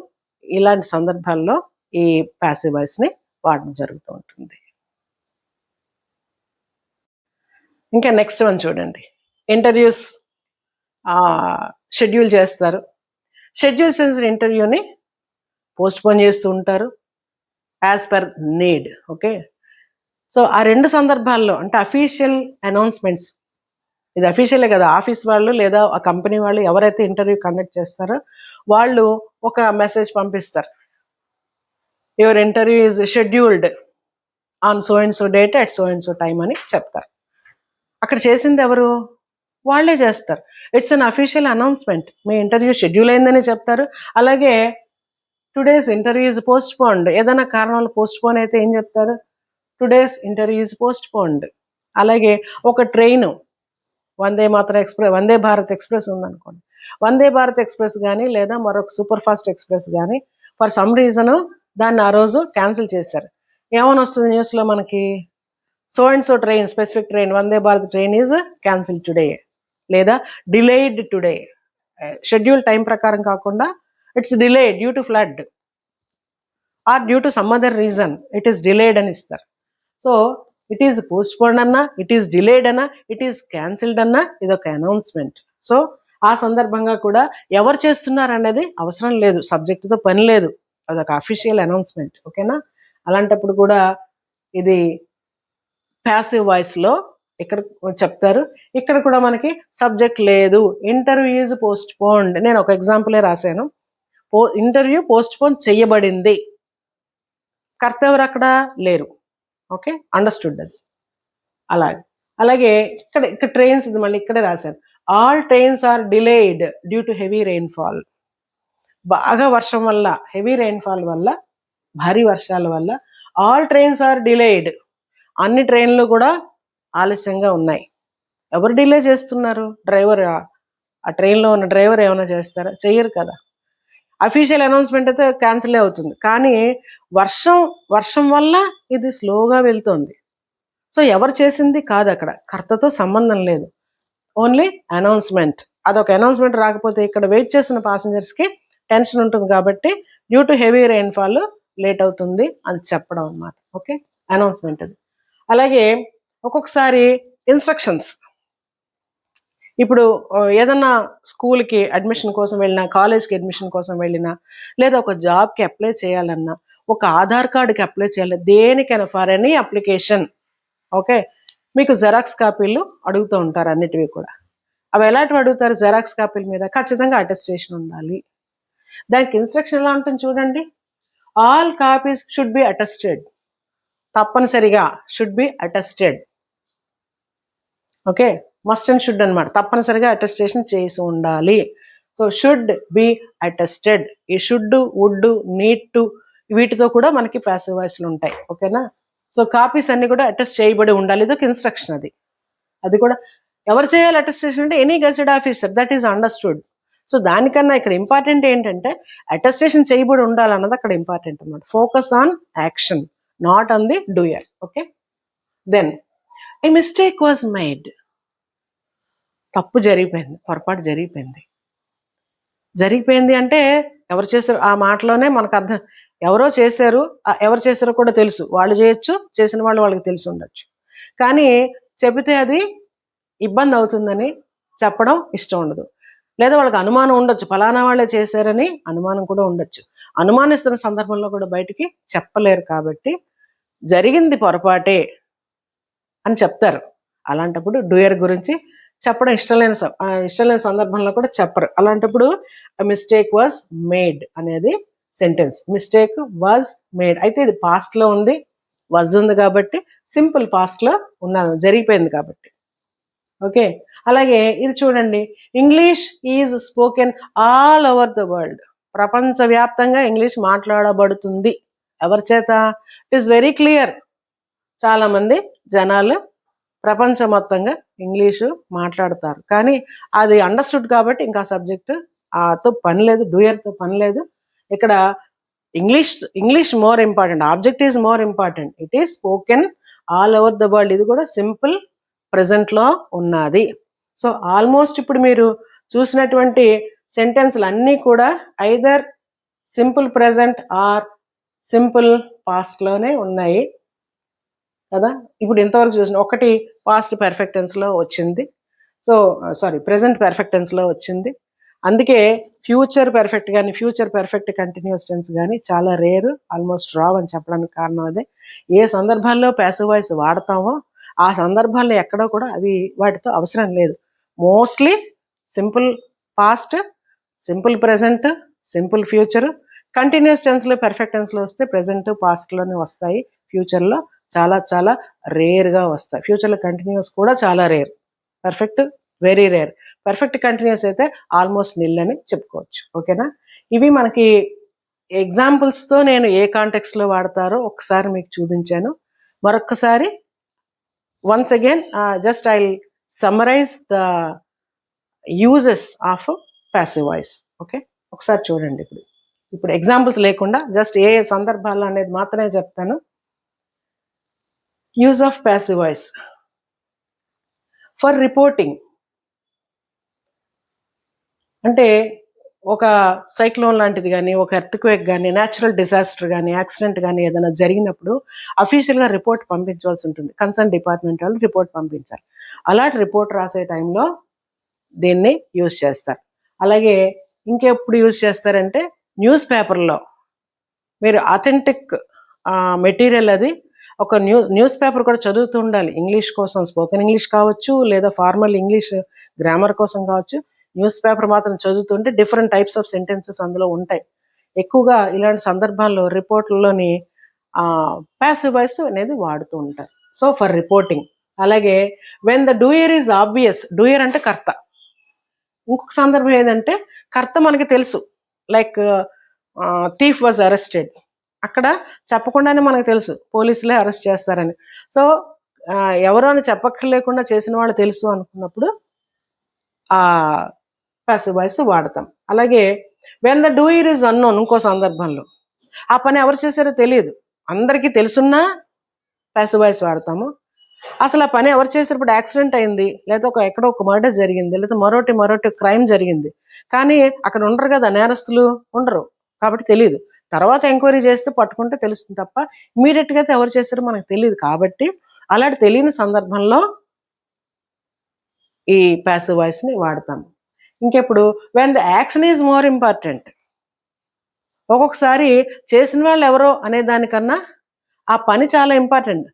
ఇలాంటి సందర్భాల్లో ఈ ప్యాసివ్ వాయిస్ని వాడడం జరుగుతూ ఉంటుంది. ఇంకా నెక్స్ట్ వన్ చూడండి. ఇంటర్వ్యూస్ షెడ్యూల్ చేస్తారు. షెడ్యూల్ చేసిన ఇంటర్వ్యూని పోస్ట్పోన్ చేస్తూ ఉంటారు as per need. Okay, so ఆ రెండు సందర్భాల్లో అంటే అఫీషియల్ అనౌన్స్మెంట్స్, ఇది అఫీషియలే కదా, ఆఫీస్ వాళ్ళు లేదా ఆ కంపెనీ వాళ్ళు ఎవరైతే ఇంటర్వ్యూ కండక్ట్ చేస్తారో వాళ్ళు ఒక మెసేజ్ పంపిస్తారు, your interview is scheduled on so and so date at so and so time అని చెప్తారు. అక్కడ చేసింది ఎవరు? వాళ్ళే చేస్తారు. It's an official announcement. మీ ఇంటర్వ్యూ షెడ్యూల్ అయిందని చెప్తారు. అలాగే today's interview is postponed, ఏదైనా కారణాలు పోస్ట్ పోన్ అయితే ఏం చెప్తారు? Today's interview is postponed. అలాగే ఒక ట్రైను, వందే భారత్ ఎక్స్ప్రెస్ ఉందనుకోండి, వందే భారత్ ఎక్స్ప్రెస్ కానీ లేదా మరొక సూపర్ ఫాస్ట్ ఎక్స్ప్రెస్ కానీ ఫర్ సమ్ రీజన్ దాన్ని ఆ రోజు క్యాన్సిల్ చేశారు. ఏమని వస్తుంది న్యూస్లో మనకి? So and so train, specific train, Vande Bharat train is cancel today లేదా డిలేడ్ టుడే. షెడ్యూల్ టైం ప్రకారం కాకుండా it's delayed due to flood or due to some other reason, it is delayed అని ఇస్తారు. సో ఇట్ ఈస్ పోస్ట్పోన్డ్ అన్నా, it is delayed అన్నా, it is cancelled అన్నా ఇదొక announcement. So ఆ సందర్భంగా కూడా ఎవరు చేస్తున్నారు అనేది అవసరం లేదు, సబ్జెక్టుతో పని లేదు, అదొక అఫీషియల్ అనౌన్స్మెంట్. ఓకేనా? అలాంటప్పుడు కూడా ఇది ప్యాసివ్ వాయిస్లో ఇక్కడ చెప్తారు. ఇక్కడ కూడా మనకి సబ్జెక్ట్ లేదు, ఇంటర్వ్యూ ఈజ్ పోస్ట్ పోన్డ్. నేను ఒక ఎగ్జాంపులే రాశాను, ఇంటర్వ్యూ పోస్ట్ పోన్ చెయ్యబడింది, కర్త ఎవరు అక్కడ లేరు. ఓకే, అండర్స్టూడ్ అది. అలాగే ఇక్కడ ట్రైన్స్, ఇది మళ్ళీ ఇక్కడే రాశాను, all trains are delayed due to heavy rainfall. బాగా వర్షం వల్ల, హెవీ రెయిన్ఫాల్ వల్ల, భారీ వర్షాల వల్ల ఆల్ ట్రైన్స్ ఆర్ డిలేడ్, అన్ని ట్రైన్లు కూడా ఆలస్యంగా ఉన్నాయి. ఎవరు డిలే చేస్తున్నారు? డ్రైవర్. ఆ ట్రైన్లో ఉన్న డ్రైవర్ ఏమైనా చేస్తారా? చెయ్యరు కదా. అఫీషియల్ అనౌన్స్మెంట్ అయితే క్యాన్సిల్ అవుతుంది, కానీ వర్షం వల్ల ఇది స్లోగా వెళ్తుంది. సో ఎవరు చేసింది కాదు, అక్కడ కర్తతో సంబంధం లేదు, ఓన్లీ అనౌన్స్మెంట్. అదొక అనౌన్స్మెంట్ రాకపోతే ఇక్కడ వెయిట్ చేసిన ప్యాసింజర్స్కి టెన్షన్ ఉంటుంది కాబట్టి due to heavy rainfall late అవుతుంది అని చెప్పడం అన్నమాట. ఓకే, అనౌన్స్మెంట్ అది. అలాగే ఒక్కొక్కసారి ఇన్స్ట్రక్షన్స్, ఇప్పుడు ఏదన్నా స్కూల్కి అడ్మిషన్ కోసం వెళ్ళినా, కాలేజ్కి అడ్మిషన్ కోసం వెళ్ళినా, లేదా ఒక జాబ్కి అప్లై చేయాలన్నా, ఒక ఆధార్ కార్డుకి అప్లై చేయాలి, దేనికైనా ఫర్ ఎనీ అప్లికేషన్, ఓకే, మీకు జెరాక్స్ కాపీలు అడుగుతూ ఉంటారు అన్నిటివి కూడా. అవి ఎలాంటివి అడుగుతారు? జెరాక్స్ కాపీల మీద ఖచ్చితంగా అటెస్టేషన్ ఉండాలి. దానికి ఇన్స్ట్రక్షన్ ఎలా ఉంటుంది చూడండి, all copies should be attested, తప్పనిసరిగా should be attested. Okay, must and should అనమాట, తప్పనిసరిగా అటెస్టేషన్ చేసి ఉండాలి. So should be attested. ఈ షుడ్, వుడ్, నీడ్ టు, వీటితో కూడా మనకి ప్యాసివ్ వాయిస్లు ఉంటాయి. ఓకేనా? సో కాపీస్ అన్ని కూడా అటెస్ట్ చేయబడి ఉండాలి, ఇదొక ఇన్స్ట్రక్షన్. అది కూడా ఎవరు చేయాలి అటెస్టేషన్ అంటే any gazetted officer, that is understood. So దానికన్నా ఇక్కడ ఇంపార్టెంట్ ఏంటంటే అటెస్టేషన్ చేయబడి ఉండాలన్నది అక్కడ ఇంపార్టెంట్ అన్నమాట. Focus on action, not on the doer. Okay, then a mistake was made. తప్పు జరిగిపోయింది, పొరపాటు జరిగిపోయింది అంటే ఎవరు చేశారు ఆ మాటలోనే మనకు అర్థం. ఎవరో చేశారు, ఎవరు చేశారో కూడా తెలుసు, వాళ్ళు చేయొచ్చు, చేసిన వాళ్ళు వాళ్ళకి తెలిసి ఉండొచ్చు. కానీ చెబితే అది ఇబ్బంది అవుతుందని చెప్పడం ఇష్టం ఉండదు. లేదా వాళ్ళకి అనుమానం ఉండొచ్చు, ఫలానా వాళ్ళే చేశారని అనుమానం కూడా ఉండొచ్చు. అనుమానిస్తున్న సందర్భంలో కూడా బయటికి చెప్పలేరు. కాబట్టి జరిగింది పొరపాటే అని చెప్తారు. అలాంటప్పుడు డూయర్ గురించి చెప్పడం ఇష్టం లేని సందర్భంలో కూడా చెప్పరు. అలాంటప్పుడు మిస్టేక్ వాజ్ మేడ్ అనేది సెంటెన్స్. మిస్టేక్ వాజ్ మేడ్ అయితే ఇది పాస్ట్ లో ఉంది, వాజ్ ఉంది కాబట్టి సింపుల్ పాస్ట్ లో ఉన్నది, జరిగిపోయింది కాబట్టి. ఓకే, అలాగే ఇది చూడండి, English is spoken all over the world. ప్రపంచవ్యాప్తంగా ఇంగ్లీష్ మాట్లాడబడుతుంది. ఎవరి చేత? It is very clear. చాలా మంది జనాలు ప్రపంచం మొత్తంగా ఇంగ్లీషు మాట్లాడతారు. కానీ అది అండర్స్టూడ్ కాబట్టి ఇంకా సబ్జెక్టు తో పని లేదు, డూయర్తో పని లేదు. ఇక్కడ English more important, object is more important. It is spoken all over the world. ఇది కూడా సింపుల్ ప్రెజెంట్లో ఉన్నది. సో ఆల్మోస్ట్ ఇప్పుడు మీరు చూసినటువంటి సెంటెన్స్లు అన్నీ కూడా either simple present or simple పాస్ట్లోనే ఉన్నాయి కదా. ఇప్పుడు ఇంతవరకు చూసిన ఒకటి పాస్ట్ పర్ఫెక్ట్ టెన్స్లో వచ్చింది, సో ప్రెజెంట్ పర్ఫెక్ట్ టెన్స్లో వచ్చింది. అందుకే ఫ్యూచర్ పర్ఫెక్ట్ కానీ ఫ్యూచర్ పర్ఫెక్ట్ కంటిన్యూస్ టెన్స్ కానీ చాలా రేరు, ఆల్మోస్ట్ రావు అని చెప్పడానికి కారణం అదే. ఏ సందర్భాల్లో ప్యాసివ్ వాయిస్ వాడతామో ఆ సందర్భాల్లో ఎక్కడో కూడా అవి వాటితో అవసరం లేదు. Mostly simple past, simple present, simple future. Continuous టెన్స్లో పర్ఫెక్ట్ టెన్స్లో వస్తే ప్రెజెంట్ పాస్ట్లోనే వస్తాయి, ఫ్యూచర్లో చాలా చాలా రేర్గా వస్తాయి. ఫ్యూచర్లో కంటిన్యూస్ కూడా చాలా rare, perfect very rare. Perfect continuous అయితే ఆల్మోస్ట్ నిల్ అని చెప్పుకోవచ్చు. ఓకేనా, ఇవి మనకి ఎగ్జాంపుల్స్తో నేను ఏ కాంటెక్స్లో వాడతారో ఒకసారి మీకు చూపించాను. మరొక్కసారి once again just I summarise the uses of passive voice. Okay, ఒకసారి చూడండి. ఇప్పుడు ఎగ్జాంపుల్స్ లేకుండా జస్ట్ ఏ సందర్భాల్లో అనేది మాత్రమే చెప్తాను. Use of passive voice for reporting అంటే ఒక సైక్లోన్ లాంటిది కానీ, ఒక ఎర్త్క్వేక్ కానీ, న్యాచురల్ డిజాస్టర్ కానీ, యాక్సిడెంట్ కానీ ఏదైనా జరిగినప్పుడు అఫీషియల్గా రిపోర్ట్ పంపించవలసి ఉంటుంది. కన్సర్న్ డిపార్ట్మెంట్ వాళ్ళు రిపోర్ట్ పంపించాలి. అలాంటి రిపోర్ట్ రాసే టైంలో దీన్ని యూజ్ చేస్తారు. అలాగే ఇంకెప్పుడు యూజ్ చేస్తారంటే న్యూస్ పేపర్లో మీరు అథెంటిక్ మెటీరియల్, అది ఒక న్యూస్ పేపర్ కూడా చదువుతూ ఉండాలి. ఇంగ్లీష్ కోసం స్పోకెన్ ఇంగ్లీష్ కావచ్చు, లేదా ఫార్మల్ ఇంగ్లీష్ గ్రామర్ కోసం కావచ్చు. న్యూస్ పేపర్ మాత్రం చదువుతుంటే డిఫరెంట్ టైప్స్ ఆఫ్ సెంటెన్సెస్ అందులో ఉంటాయి. ఎక్కువగా ఇలాంటి సందర్భాల్లో రిపోర్ట్లలోని ప్యాసివ్ వాయిస్ అనేది వాడుతూ ఉంటారు. So for reporting. అలాగే when the doer is obvious, doer అంటే కర్త. ఇంకొక సందర్భం ఏదంటే కర్త మనకి తెలుసు, లైక్ థీఫ్ వాజ్ అరెస్టెడ్. అక్కడ చెప్పకుండానే మనకు తెలుసు పోలీసులే అరెస్ట్ చేస్తారని. సో ఎవరో అని చెప్పక్కర్లేకుండా చేసిన వాళ్ళు తెలుసు అనుకున్నప్పుడు ఆ ప్యాసివ్ వాయిస్ వాడతాం. అలాగే when the doer is unknown, ఇంకో సందర్భంలో ఆ పని ఎవరు చేశారో తెలియదు, అందరికీ తెలుసున్నా ప్యాసివ్ వాయిస్ వాడతాము. అసలు ఆ పని ఎవరు చేశారు? ఇప్పుడు యాక్సిడెంట్ అయింది, లేదా ఎక్కడో ఒక మర్డర్ జరిగింది, లేదా మరోటి క్రైమ్ జరిగింది, కానీ అక్కడ ఉండరు కదా, నేరస్తులు ఉండరు కాబట్టి తెలియదు. తర్వాత ఎంక్వైరీ చేస్తే పట్టుకుంటే తెలుస్తుంది తప్ప ఇమీడియట్గా అయితే ఎవరు చేశారో మనకు తెలియదు. కాబట్టి అలాంటి తెలియని సందర్భంలో ఈ ప్యాసివ్ వాయిస్ని వాడతాము. ఇంకెప్పుడు when the action is more important. ఒక్కొక్కసారి చేసిన వాళ్ళు ఎవరో అనే దానికన్నా ఆ పని చాలా ఇంపార్టెంట్.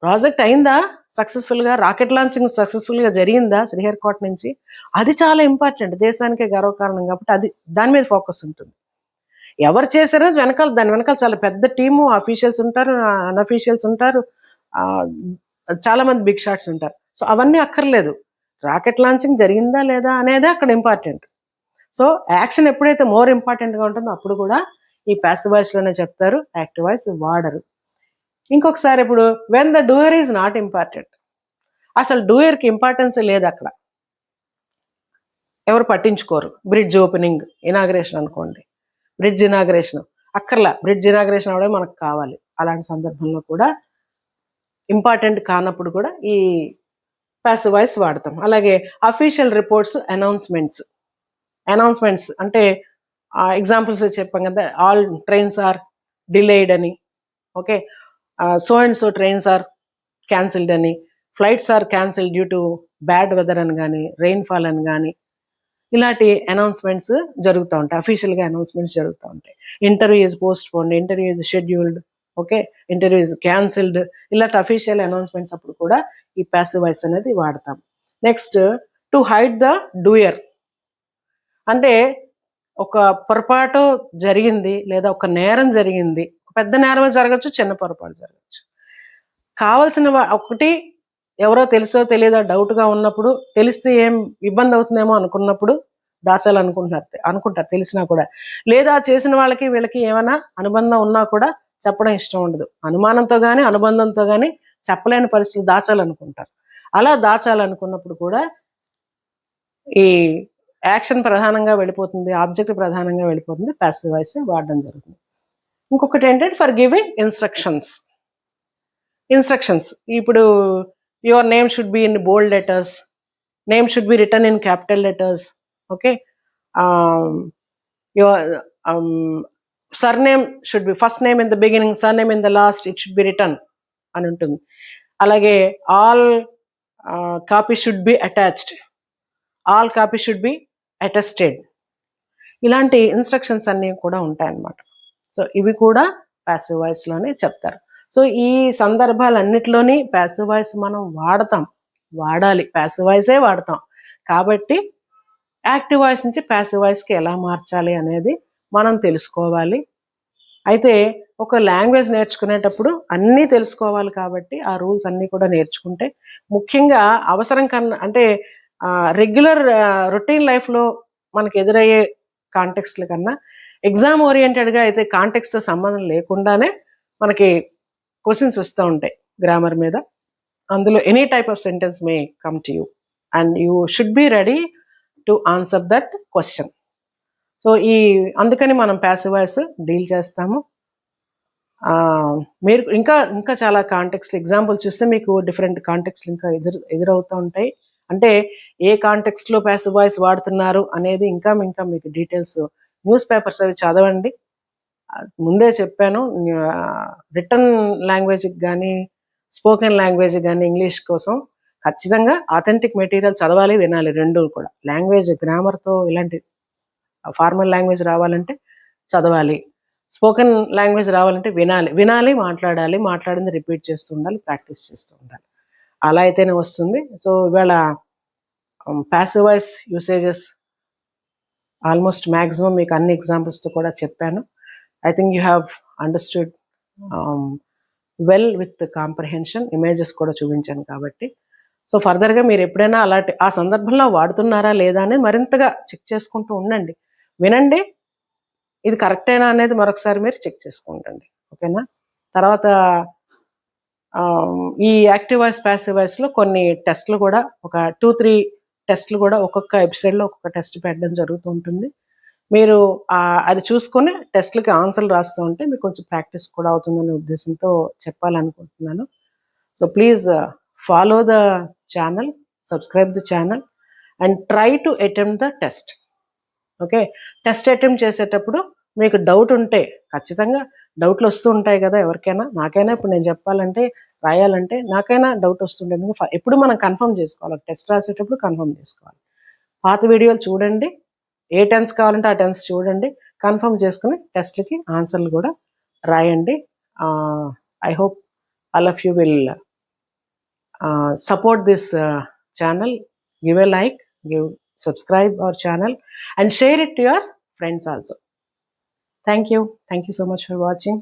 ప్రాజెక్ట్ అయిందా సక్సెస్ఫుల్గా, రాకెట్ లాంచింగ్ సక్సెస్ఫుల్గా జరిగిందా శ్రీహరికోట నుంచి, అది చాలా ఇంపార్టెంట్, దేశానికే గర్వకారణం. కాబట్టి అది దాని మీద ఫోకస్ ఉంటుంది. ఎవరు చేశారో దాని వెనకాల చాలా పెద్ద టీము, అఫీషియల్స్ ఉంటారు, అన్అఫీషియల్స్ ఉంటారు, చాలా మంది బిగ్ షాట్స్ ఉంటారు. సో అవన్నీ అక్కర్లేదు, రాకెట్ లాంచింగ్ జరిగిందా లేదా అనేదే అక్కడ ఇంపార్టెంట్. సో యాక్షన్ ఎప్పుడైతే మోర్ ఇంపార్టెంట్గా ఉంటుందో అప్పుడు కూడా ఈ ప్యాసివ్ వాయిస్లోనే చెప్తారు, యాక్టివ్ వాయిస్ వాడరు. ఇంకొకసారి ఇప్పుడు when the doer is not important, అసలు డూయర్కి ఇంపార్టెన్స్ లేదు అక్కడ. ఎవరు పట్టించుకోరు. బ్రిడ్జ్ ఓపెనింగ్, ఇనాగ్రేషన్ అనుకోండి, బ్రిడ్జ్ ఇనాగ్రేషన్ అక్కర్లా, బ్రిడ్జ్ ఇనాగ్రేషన్ అవడే మనకు కావాలి. అలాంటి సందర్భంలో కూడా ఇంపార్టెంట్ కానప్పుడు కూడా ఈ ప్యాసివ్ వాయిస్ వాడతాం. అలాగే అఫీషియల్ రిపోర్ట్స్, అనౌన్స్మెంట్స్ అంటే ఎగ్జాంపుల్స్ చెప్పాం కదా, ఆల్ ట్రైన్స్ ఆర్ డిలేడ్ అని, okay, so and so trains are cancelled అని, flights are cancelled due to bad weather అని కానీ, రెయిన్ఫాల్ అని కానీ, ఇలాంటి అనౌన్స్మెంట్స్ జరుగుతూ ఉంటాయి, అఫీషియల్గా అనౌన్స్మెంట్స్ జరుగుతూ ఉంటాయి. Interview is postponed, interview is scheduled, okay, interview is cancelled, ఇలాంటి అఫీషియల్ అనౌన్స్మెంట్స్ అప్పుడు కూడా ఈ ప్యాసివ్ వాయిస్ అనేది వాడతాం. Next, to hide the doer, అంటే ఒక పొరపాటు జరిగింది లేదా ఒక నేరం జరిగింది, పెద్ద నేరం జరగచ్చు, చిన్న పొరపాటు జరగచ్చు, కావాల్సిన ఒకటి ఎవరో తెలుసో తెలియదో డౌట్గా ఉన్నప్పుడు, తెలిస్తే ఏం ఇబ్బంది అవుతుందేమో అనుకున్నప్పుడు అనుకుంటారు తెలిసినా కూడా, లేదా చేసిన వాళ్ళకి వీళ్ళకి ఏమైనా అనుబంధం ఉన్నా కూడా చెప్పడం ఇష్టం ఉండదు, అనుమానంతో కానీ అనుబంధంతో కానీ చెప్పలేని పరిస్థితులు దాచాలనుకుంటారు. అలా దాచాలనుకున్నప్పుడు కూడా ఈ యాక్షన్ ప్రధానంగా వెళ్ళిపోతుంది, ఆబ్జెక్ట్ ప్రధానంగా వెళ్ళిపోతుంది, ప్యాసివ్ వాయిస్ వాడడం జరుగుతుంది. ఇంకొకటి ఏంటంటే ఫర్ గివింగ్ ఇన్స్ట్రక్షన్స్, ఇప్పుడు your name should be in bold letters, name should be return in capital letters, okay, your surname should be first name in the beginning, surname in the last, it should be return అని ఉంటుంది. అలాగే all copy should be attached, all copy should be attested, ఇలాంటి instructions అన్నీ కూడా ఉంటాయన్నమాట. So ఇవి కూడా passive వాయిస్లోనే చెప్తారు. సో ఈ సందర్భాలన్నిటిలోని ప్యాసివ్ వాయిస్ మనం వాడాలి, ప్యాసివ్ వాయిసే వాడతాం. కాబట్టి యాక్టివ్ వాయిస్ నుంచి ప్యాసివ్ వాయిస్కి ఎలా మార్చాలి అనేది మనం తెలుసుకోవాలి. అయితే ఒక లాంగ్వేజ్ నేర్చుకునేటప్పుడు అన్నీ తెలుసుకోవాలి కాబట్టి ఆ రూల్స్ అన్నీ కూడా నేర్చుకుంటే, ముఖ్యంగా అవసరం కన్నా అంటే రెగ్యులర్ రొటీన్ లైఫ్లో మనకు ఎదురయ్యే కాంటెక్స్ల కన్నా ఎగ్జామ్ ఓరియంటెడ్గా అయితే కాంటెక్స్తో సంబంధం లేకుండానే మనకి క్వశ్చన్స్ వస్తూ ఉంటాయి గ్రామర్ మీద. అందులో any type of sentence may come to you and you should be ready to answer that question. So అందుకని మనం ప్యాసివ్ వాయిస్ డీల్ చేస్తాము. మీరు ఇంకా చాలా కాంటెక్స్ట్ ఎగ్జాంపుల్ చూస్తే మీకు డిఫరెంట్ కాంటెక్స్ట్లు ఇంకా ఎదురవుతూ ఉంటాయి. అంటే ఏ కాంటెక్స్ట్లో ప్యాసివ్ వాయిస్ వాడుతున్నారు అనేది ఇంకా మీకు డీటెయిల్స్ న్యూస్ పేపర్స్ అవి చదవండి. ముందే చెప్పాను, రిటర్న్ లాంగ్వేజ్కి కానీ స్పోకెన్ లాంగ్వేజ్ కానీ ఇంగ్లీష్ కోసం ఖచ్చితంగా ఆథెంటిక్ మెటీరియల్ చదవాలి, వినాలి, రెండు కూడా. లాంగ్వేజ్ గ్రామర్తో ఇలాంటి ఫార్మల్ లాంగ్వేజ్ రావాలంటే చదవాలి, స్పోకెన్ లాంగ్వేజ్ రావాలంటే వినాలి, మాట్లాడింది రిపీట్ చేస్తూ ఉండాలి, ప్రాక్టీస్ చేస్తూ ఉండాలి. అలా అయితేనే వస్తుంది. సో ఇవాళ passive voice usages almost maximum మీకు అన్ని ఎగ్జాంపుల్స్తో కూడా చెప్పాను. I think you have understood well with comprehension. Images కూడా చూపించాను కాబట్టి. సో ఫర్దర్గా మీరు ఎప్పుడైనా అలాంటి ఆ సందర్భంలో వాడుతున్నారా లేదా అని మరింతగా చెక్ చేసుకుంటూ ఉండండి, వినండి, ఇది కరెక్టేనా అనేది మరొకసారి మీరు చెక్ చేసుకుంటండి, ఓకేనా. తర్వాత ఈ యాక్టివ్ వాయిస్ ప్యాసివ్ వాయిస్లో కొన్ని టెస్ట్లు కూడా, ఒక 2-3 టెస్ట్లు కూడా ఒక్కొక్క ఎపిసోడ్లో ఒక్కొక్క టెస్ట్ పెట్టడం జరుగుతూ ఉంటుంది. మీరు అది చూసుకొని టెస్ట్లకి ఆన్సర్లు రాస్తూ ఉంటే మీకు కొంచెం ప్రాక్టీస్ కూడా అవుతుందనే ఉద్దేశంతో చెప్పాలనుకుంటున్నాను. So please follow the channel, subscribe the channel and try to attempt the test. Okay, test attempt చేసేటప్పుడు మీకు డౌట్ ఉంటే, ఖచ్చితంగా డౌట్లు వస్తూ ఉంటాయి కదా ఎవరికైనా, నాకైనా ఇప్పుడు నేను చెప్పాలంటే రాయాలంటే నాకైనా డౌట్ వస్తుంటుంది. ఎప్పుడు మనం కన్ఫర్మ్ చేసుకోవాలి, టెస్ట్ రాసేటప్పుడు కన్ఫర్మ్ చేసుకోవాలి. పాత వీడియోలు చూడండి, ఏ టెన్స్ కావాలంటే ఆ టెన్స్ చూడండి, కన్ఫర్మ్ చేసుకుని టెస్ట్లకి ఆన్సర్లు కూడా రాయండి. I hope all of you will support this channel. Give a like, subscribe our channel and share it to your friends also. Thank you so much for watching.